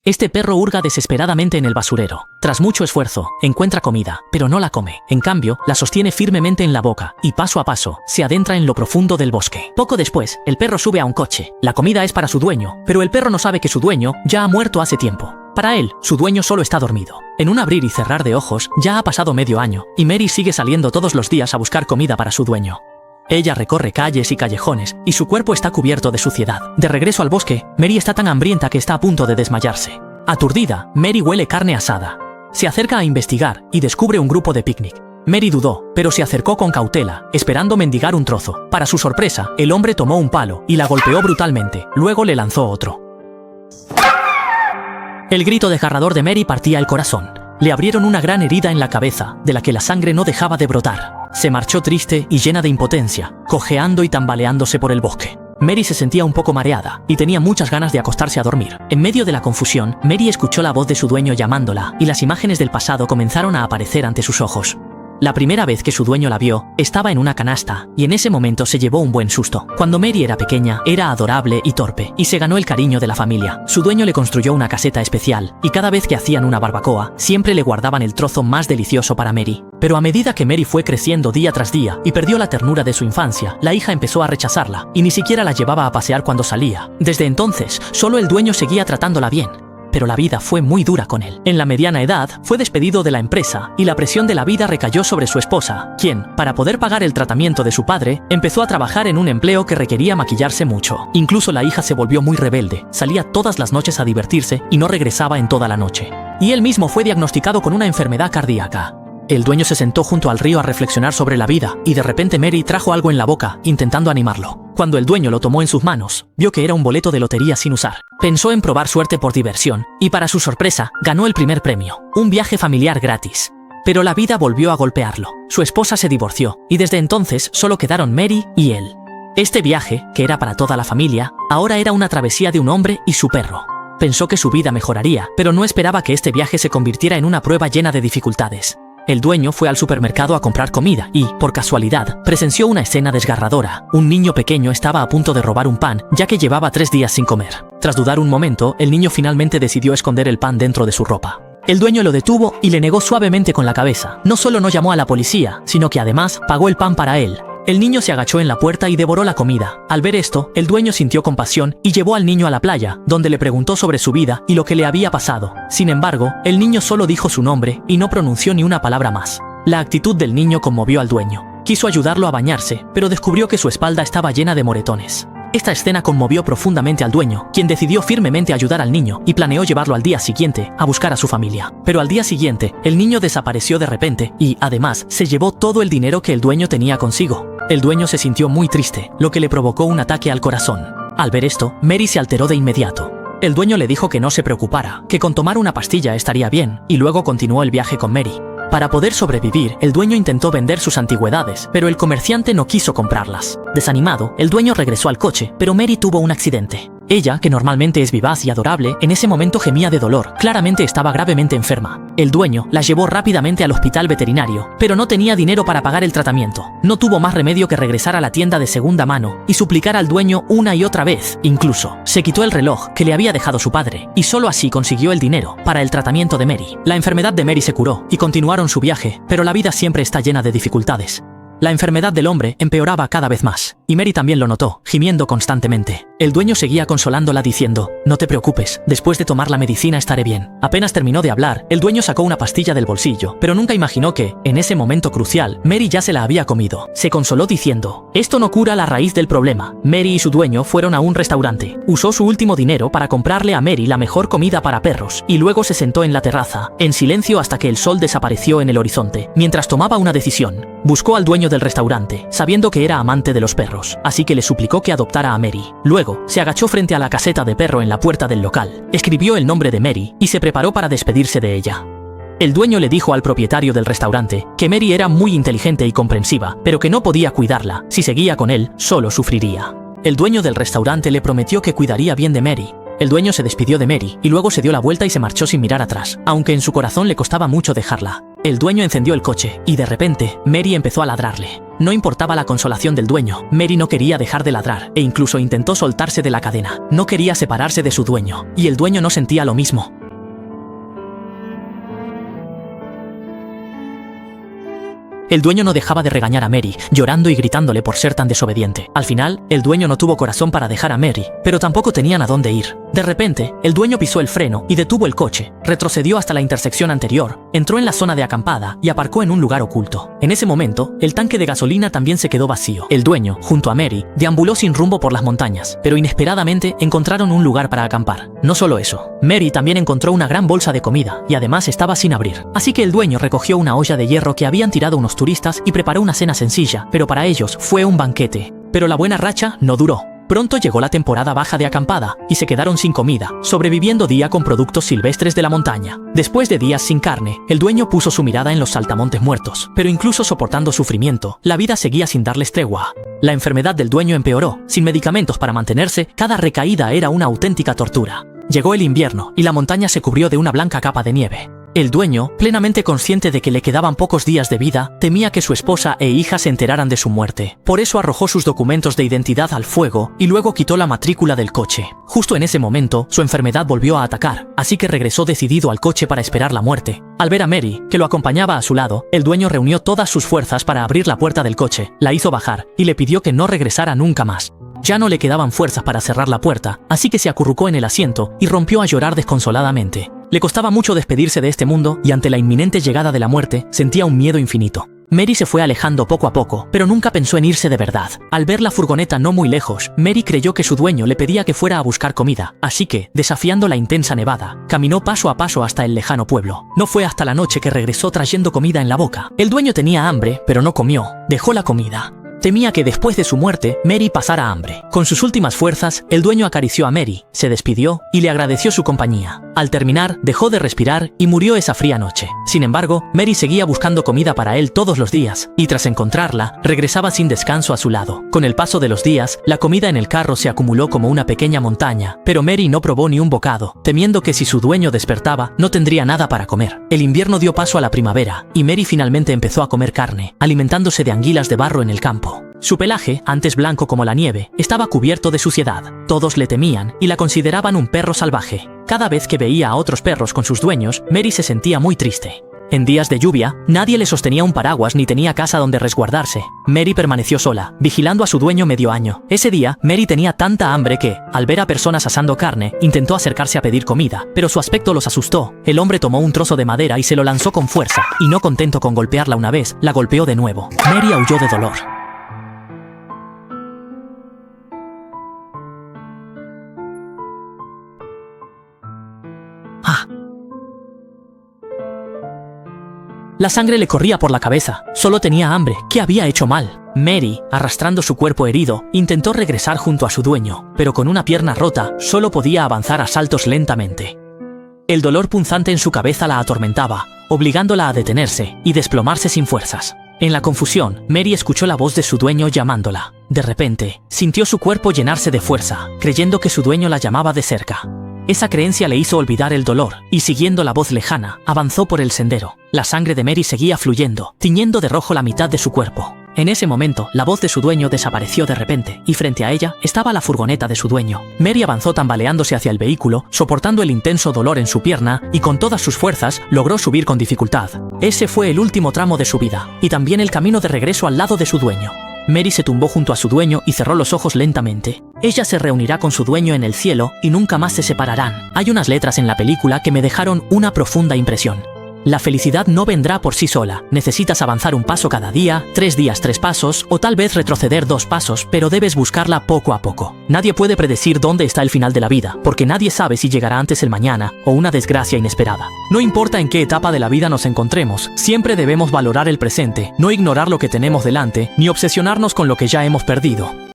Este perro hurga desesperadamente en el basurero. Tras mucho esfuerzo, encuentra comida, pero no la come. En cambio, la sostiene firmemente en la boca y paso a paso, se adentra en lo profundo del bosque. Poco después, el perro sube a un coche. La comida es para su dueño, pero el perro no sabe que su dueño ya ha muerto hace tiempo. Para él, su dueño solo está dormido. En un abrir y cerrar de ojos, ya ha pasado medio año, y Mary sigue saliendo todos los días a buscar comida para su dueño. Ella recorre calles y callejones, y su cuerpo está cubierto de suciedad. De regreso al bosque, Mary está tan hambrienta que está a punto de desmayarse. Aturdida, Mary huele carne asada. Se acerca a investigar, y descubre un grupo de picnic. Mary dudó, pero se acercó con cautela, esperando mendigar un trozo. Para su sorpresa, el hombre tomó un palo, y la golpeó brutalmente, luego le lanzó otro. El grito desgarrador de Mary partía el corazón. Le abrieron una gran herida en la cabeza, de la que la sangre no dejaba de brotar. Se marchó triste y llena de impotencia, cojeando y tambaleándose por el bosque. Mary se sentía un poco mareada, y tenía muchas ganas de acostarse a dormir. En medio de la confusión, Mary escuchó la voz de su dueño llamándola, y las imágenes del pasado comenzaron a aparecer ante sus ojos. La primera vez que su dueño la vio, estaba en una canasta, y en ese momento se llevó un buen susto. Cuando Mary era pequeña, era adorable y torpe, y se ganó el cariño de la familia. Su dueño le construyó una caseta especial, y cada vez que hacían una barbacoa, siempre le guardaban el trozo más delicioso para Mary. Pero a medida que Mary fue creciendo día tras día, y perdió la ternura de su infancia, la hija empezó a rechazarla, y ni siquiera la llevaba a pasear cuando salía. Desde entonces, solo el dueño seguía tratándola bien. Pero la vida fue muy dura con él. En la mediana edad, fue despedido de la empresa y la presión de la vida recayó sobre su esposa, quien, para poder pagar el tratamiento de su padre, empezó a trabajar en un empleo que requería maquillarse mucho. Incluso la hija se volvió muy rebelde, salía todas las noches a divertirse y no regresaba en toda la noche. Y él mismo fue diagnosticado con una enfermedad cardíaca. El dueño se sentó junto al río a reflexionar sobre la vida, y de repente Mary trajo algo en la boca, intentando animarlo. Cuando el dueño lo tomó en sus manos, vio que era un boleto de lotería sin usar. Pensó en probar suerte por diversión, y para su sorpresa, ganó el primer premio, un viaje familiar gratis. Pero la vida volvió a golpearlo. Su esposa se divorció, y desde entonces solo quedaron Mary y él. Este viaje, que era para toda la familia, ahora era una travesía de un hombre y su perro. Pensó que su vida mejoraría, pero no esperaba que este viaje se convirtiera en una prueba llena de dificultades. El dueño fue al supermercado a comprar comida y, por casualidad, presenció una escena desgarradora. Un niño pequeño estaba a punto de robar un pan, ya que llevaba 3 días sin comer. Tras dudar un momento, el niño finalmente decidió esconder el pan dentro de su ropa. El dueño lo detuvo y le negó suavemente con la cabeza. No solo no llamó a la policía, sino que además pagó el pan para él. El niño se agachó en la puerta y devoró la comida. Al ver esto, el dueño sintió compasión y llevó al niño a la playa, donde le preguntó sobre su vida y lo que le había pasado. Sin embargo, el niño solo dijo su nombre y no pronunció ni una palabra más. La actitud del niño conmovió al dueño. Quiso ayudarlo a bañarse, pero descubrió que su espalda estaba llena de moretones. Esta escena conmovió profundamente al dueño, quien decidió firmemente ayudar al niño y planeó llevarlo al día siguiente a buscar a su familia. Pero al día siguiente, el niño desapareció de repente y, además, se llevó todo el dinero que el dueño tenía consigo. El dueño se sintió muy triste, lo que le provocó un ataque al corazón. Al ver esto, Mary se alteró de inmediato. El dueño le dijo que no se preocupara, que con tomar una pastilla estaría bien, y luego continuó el viaje con Mary. Para poder sobrevivir, el dueño intentó vender sus antigüedades, pero el comerciante no quiso comprarlas. Desanimado, el dueño regresó al coche, pero Mary tuvo un accidente. Ella, que normalmente es vivaz y adorable, en ese momento gemía de dolor. Claramente estaba gravemente enferma. El dueño la llevó rápidamente al hospital veterinario, pero no tenía dinero para pagar el tratamiento. No tuvo más remedio que regresar a la tienda de segunda mano y suplicar al dueño una y otra vez. Incluso, se quitó el reloj que le había dejado su padre, y solo así consiguió el dinero para el tratamiento de Mary. La enfermedad de Mary se curó, y continuaron su viaje, pero la vida siempre está llena de dificultades. La enfermedad del hombre empeoraba cada vez más, y Mary también lo notó, gimiendo constantemente. El dueño seguía consolándola diciendo, «No te preocupes, después de tomar la medicina estaré bien». Apenas terminó de hablar, el dueño sacó una pastilla del bolsillo, pero nunca imaginó que, en ese momento crucial, Mary ya se la había comido. Se consoló diciendo, «Esto no cura la raíz del problema». Mary y su dueño fueron a un restaurante. Usó su último dinero para comprarle a Mary la mejor comida para perros, y luego se sentó en la terraza, en silencio hasta que el sol desapareció en el horizonte. Mientras tomaba una decisión, buscó al dueño del restaurante, sabiendo que era amante de los perros, así que le suplicó que adoptara a Mary. Luego, se agachó frente a la caseta de perro en la puerta del local, escribió el nombre de Mary y se preparó para despedirse de ella. El dueño le dijo al propietario del restaurante que Mary era muy inteligente y comprensiva, pero que no podía cuidarla. Si seguía con él, solo sufriría. El dueño del restaurante le prometió que cuidaría bien de Mary. El dueño se despidió de Mary y luego se dio la vuelta y se marchó sin mirar atrás, aunque en su corazón le costaba mucho dejarla. El dueño encendió el coche y de repente, Mary empezó a ladrarle. No importaba la consolación del dueño, Mary no quería dejar de ladrar, e incluso intentó soltarse de la cadena. No quería separarse de su dueño, y el dueño no sentía lo mismo. El dueño no dejaba de regañar a Mary, llorando y gritándole por ser tan desobediente. Al final, el dueño no tuvo corazón para dejar a Mary, pero tampoco tenían a dónde ir. De repente, el dueño pisó el freno y detuvo el coche, retrocedió hasta la intersección anterior, entró en la zona de acampada y aparcó en un lugar oculto. En ese momento, el tanque de gasolina también se quedó vacío. El dueño, junto a Mary, deambuló sin rumbo por las montañas, pero inesperadamente encontraron un lugar para acampar. No solo eso, Mary también encontró una gran bolsa de comida y además estaba sin abrir. Así que el dueño recogió una olla de hierro que habían tirado unos turistas y preparó una cena sencilla, pero para ellos fue un banquete. Pero la buena racha no duró. Pronto llegó la temporada baja de acampada y se quedaron sin comida, sobreviviendo día con productos silvestres de la montaña. Después de días sin carne, el dueño puso su mirada en los saltamontes muertos, pero incluso soportando sufrimiento, la vida seguía sin darles tregua. La enfermedad del dueño empeoró. Sin medicamentos para mantenerse, cada recaída era una auténtica tortura. Llegó el invierno y la montaña se cubrió de una blanca capa de nieve. El dueño, plenamente consciente de que le quedaban pocos días de vida, temía que su esposa e hija se enteraran de su muerte. Por eso arrojó sus documentos de identidad al fuego y luego quitó la matrícula del coche. Justo en ese momento, su enfermedad volvió a atacar, así que regresó decidido al coche para esperar la muerte. Al ver a Mary, que lo acompañaba a su lado, el dueño reunió todas sus fuerzas para abrir la puerta del coche, la hizo bajar y le pidió que no regresara nunca más. Ya no le quedaban fuerzas para cerrar la puerta, así que se acurrucó en el asiento y rompió a llorar desconsoladamente. Le costaba mucho despedirse de este mundo y ante la inminente llegada de la muerte sentía un miedo infinito. Mary se fue alejando poco a poco, pero nunca pensó en irse de verdad. Al ver la furgoneta no muy lejos, Mary creyó que su dueño le pedía que fuera a buscar comida, así que, desafiando la intensa nevada, caminó paso a paso hasta el lejano pueblo. No fue hasta la noche que regresó trayendo comida en la boca. El dueño tenía hambre, pero no comió. Dejó la comida. Temía que después de su muerte, Mary pasara hambre. Con sus últimas fuerzas, el dueño acarició a Mary, se despidió y le agradeció su compañía. Al terminar, dejó de respirar y murió esa fría noche. Sin embargo, Mary seguía buscando comida para él todos los días, y tras encontrarla, regresaba sin descanso a su lado. Con el paso de los días, la comida en el carro se acumuló como una pequeña montaña, pero Mary no probó ni un bocado, temiendo que si su dueño despertaba, no tendría nada para comer. El invierno dio paso a la primavera, y Mary finalmente empezó a comer carne, alimentándose de anguilas de barro en el campo. Su pelaje, antes blanco como la nieve, estaba cubierto de suciedad. Todos le temían y la consideraban un perro salvaje. Cada vez que veía a otros perros con sus dueños, Mary se sentía muy triste. En días de lluvia, nadie le sostenía un paraguas ni tenía casa donde resguardarse. Mary permaneció sola, vigilando a su dueño medio año. Ese día, Mary tenía tanta hambre que, al ver a personas asando carne, intentó acercarse a pedir comida, pero su aspecto los asustó. El hombre tomó un trozo de madera y se lo lanzó con fuerza, y no contento con golpearla una vez, la golpeó de nuevo. Mary aulló de dolor. La sangre le corría por la cabeza. Solo tenía hambre. ¿Qué había hecho mal? Mary, arrastrando su cuerpo herido, intentó regresar junto a su dueño, pero con una pierna rota, solo podía avanzar a saltos lentamente. El dolor punzante en su cabeza la atormentaba, obligándola a detenerse y desplomarse sin fuerzas. En la confusión, Mary escuchó la voz de su dueño llamándola. De repente, sintió su cuerpo llenarse de fuerza, creyendo que su dueño la llamaba de cerca. Esa creencia le hizo olvidar el dolor, y siguiendo la voz lejana, avanzó por el sendero. La sangre de Mary seguía fluyendo, tiñendo de rojo la mitad de su cuerpo. En ese momento, la voz de su dueño desapareció de repente, y frente a ella estaba la furgoneta de su dueño. Mary avanzó tambaleándose hacia el vehículo, soportando el intenso dolor en su pierna, y con todas sus fuerzas, logró subir con dificultad. Ese fue el último tramo de su vida, y también el camino de regreso al lado de su dueño. Mary se tumbó junto a su dueño y cerró los ojos lentamente. Ella se reunirá con su dueño en el cielo y nunca más se separarán. Hay unas letras en la película que me dejaron una profunda impresión. La felicidad no vendrá por sí sola. Necesitas avanzar un paso cada día, 3 días 3 pasos, o tal vez retroceder 2 pasos, pero debes buscarla poco a poco. Nadie puede predecir dónde está el final de la vida, porque nadie sabe si llegará antes el mañana o una desgracia inesperada. No importa en qué etapa de la vida nos encontremos, siempre debemos valorar el presente, no ignorar lo que tenemos delante, ni obsesionarnos con lo que ya hemos perdido.